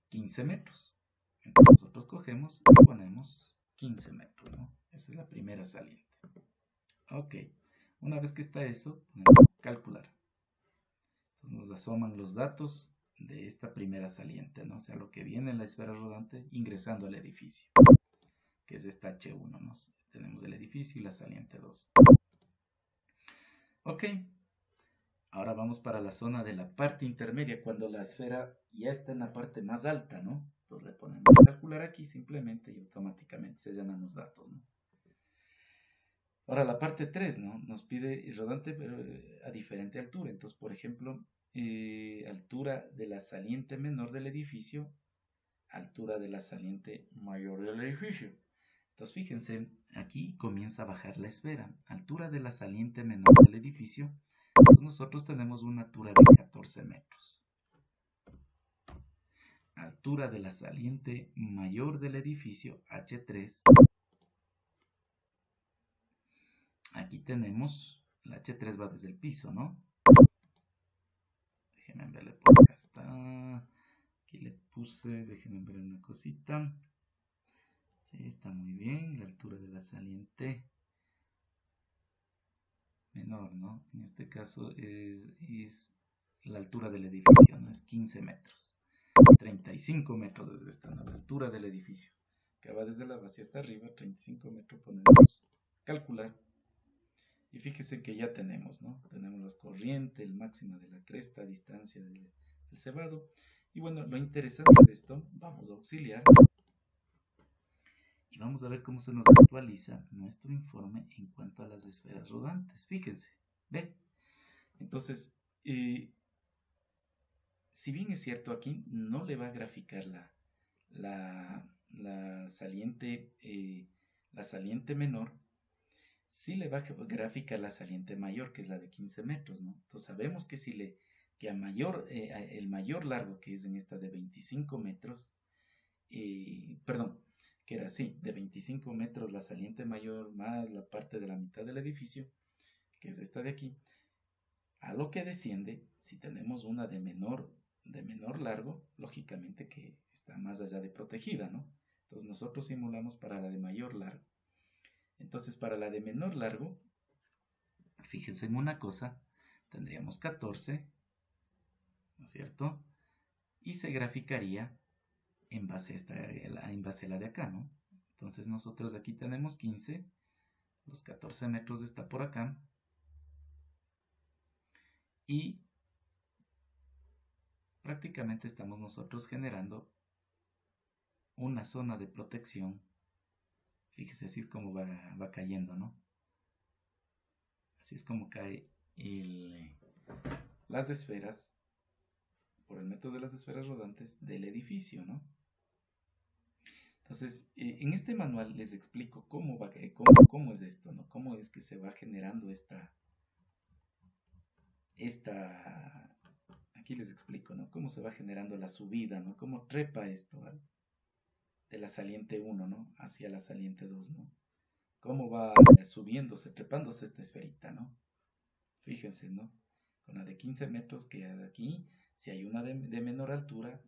15 metros. Entonces, nosotros cogemos y ponemos 15 metros, ¿no? Esa es la primera saliente. Ok. Una vez que está eso, ponemos calcular. Entonces nos asoman los datos de esta primera saliente, ¿no? O sea, lo que viene en la esfera rodante ingresando al edificio, que es esta H1, ¿no? Tenemos el edificio y la saliente 2. Ok. Ahora vamos para la zona de la parte intermedia, cuando la esfera ya está en la parte más alta, ¿no? Entonces le ponemos calcular aquí simplemente y automáticamente se llenan los datos, ¿no? Ahora la parte 3, ¿no? Nos pide el rodante pero a diferente altura. Entonces, por ejemplo, altura de la saliente menor del edificio, altura de la saliente mayor del edificio. Entonces, fíjense, aquí comienza a bajar la esfera. Altura de la saliente menor del edificio, pues nosotros tenemos una altura de 14 metros. Altura de la saliente mayor del edificio, H3. Aquí tenemos, la H3 va desde el piso, ¿no? Déjenme verle por acá está. Aquí le puse, déjenme ver una cosita. Sí, está muy bien. La altura de la saliente menor, ¿no? En este caso es la altura del edificio, ¿no? Es 15 metros. 35 metros desde esta, ¿no? La altura del edificio. Que va desde la base hasta arriba, 35 metros. Ponemos calcular. Y fíjese que ya tenemos, ¿no? Tenemos las corrientes, el máximo de la cresta, distancia del cebado. Y bueno, lo interesante de esto, vamos a auxiliar. Y vamos a ver cómo se nos actualiza nuestro informe en cuanto a las esferas rodantes. Fíjense, ¿ve? Entonces, si bien es cierto, aquí no le va a graficar la saliente menor, sí le va a graficar la saliente mayor, que es la de 15 metros, ¿no? Entonces sabemos que que el mayor largo, que es en esta de 25 metros, perdón, que era así, de 25 metros la saliente mayor más la parte de la mitad del edificio, que es esta de aquí, a lo que desciende, si tenemos una de menor largo, lógicamente que está más allá de protegida, ¿no? Entonces nosotros simulamos para la de mayor largo. Entonces para la de menor largo, fíjense en una cosa, tendríamos 14, ¿no es cierto? Y se graficaría en base a la de acá, ¿no? Entonces nosotros aquí tenemos 15, los 14 metros está por acá, y prácticamente estamos nosotros generando una zona de protección. Fíjese, así es como va cayendo, ¿no? Así es como cae las esferas, por el método de las esferas rodantes del edificio, ¿no? Entonces, en este manual les explico cómo es esto, ¿no? Cómo es que se va generando aquí les explico, ¿no? Cómo se va generando la subida, ¿no? Cómo trepa esto, ¿vale? De la saliente 1, ¿no? Hacia la saliente 2, ¿no? Cómo va subiéndose, trepándose esta esferita, ¿no? Fíjense, ¿no? Con la de 15 metros que hay aquí, si hay una de menor altura,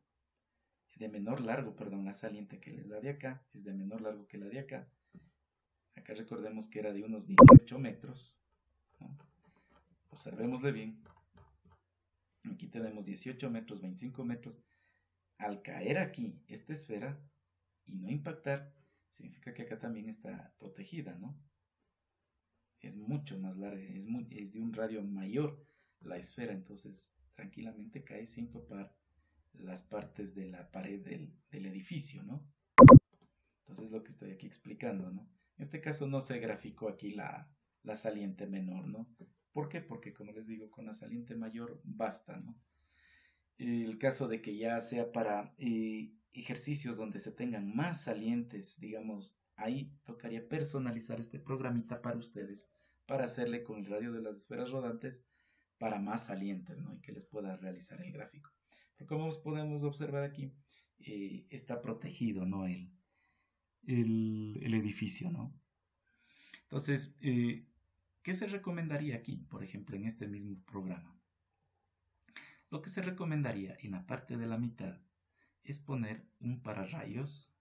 de menor largo, perdón, la saliente que es la de acá, es de menor largo que la de acá. Acá recordemos que era de unos 18 metros, ¿no? Observémosle bien. Aquí tenemos 18 metros, 25 metros. Al caer aquí esta esfera y no impactar, significa que acá también está protegida, ¿no? Es mucho más larga, es de un radio mayor la esfera, entonces tranquilamente cae sin topar las partes de la pared del edificio, ¿no? Entonces es lo que estoy aquí explicando, ¿no? En este caso no se graficó aquí la saliente menor, ¿no? ¿Por qué? Porque como les digo, con la saliente mayor basta, ¿no? El caso de que ya sea para ejercicios donde se tengan más salientes, digamos, ahí tocaría personalizar este programita para ustedes, para hacerle con el radio de las esferas rodantes para más salientes, ¿no? Y que les pueda realizar el gráfico. Pero como podemos observar aquí, está protegido, ¿no? El edificio, ¿no? Entonces, ¿qué se recomendaría aquí, por ejemplo, en este mismo programa? Lo que se recomendaría en la parte de la mitad es poner un pararrayos,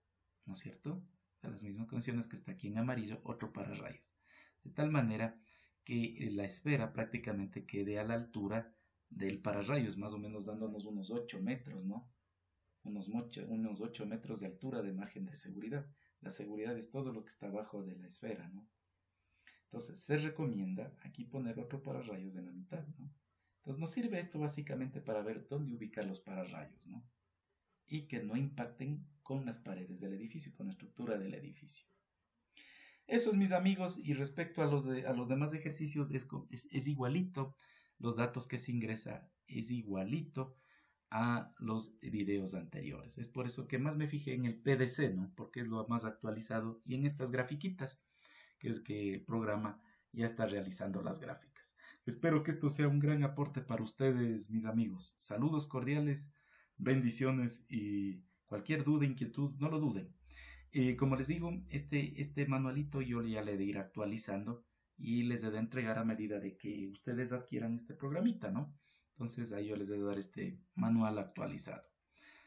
¿no es cierto? A las mismas condiciones que está aquí en amarillo, otro pararrayos. De tal manera que la esfera prácticamente quede a la altura del pararrayos, más o menos dándonos unos 8 metros, ¿no? Unos 8 metros de altura de margen de seguridad. La seguridad es todo lo que está abajo de la esfera, ¿no? Entonces se recomienda aquí poner otro pararrayos en la mitad, ¿no? Entonces nos sirve esto básicamente para ver dónde ubicar los pararrayos, ¿no? Y que no impacten con las paredes del edificio, con la estructura del edificio. Eso es, mis amigos, y respecto a los demás ejercicios es igualito, los datos que se ingresa es igualito a los videos anteriores. Es por eso que más me fijé en el PDC, ¿no? Porque es lo más actualizado, y en estas grafiquitas, que es que el programa ya está realizando las gráficas. Espero que esto sea un gran aporte para ustedes, mis amigos. Saludos cordiales, bendiciones, y cualquier duda, inquietud, no lo duden. Como les digo, este manualito yo ya le he de ir actualizando y les he de entregar a medida de que ustedes adquieran este programita, ¿no? Entonces ahí yo les he de dar este manual actualizado.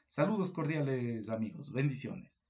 Saludos cordiales, amigos, bendiciones.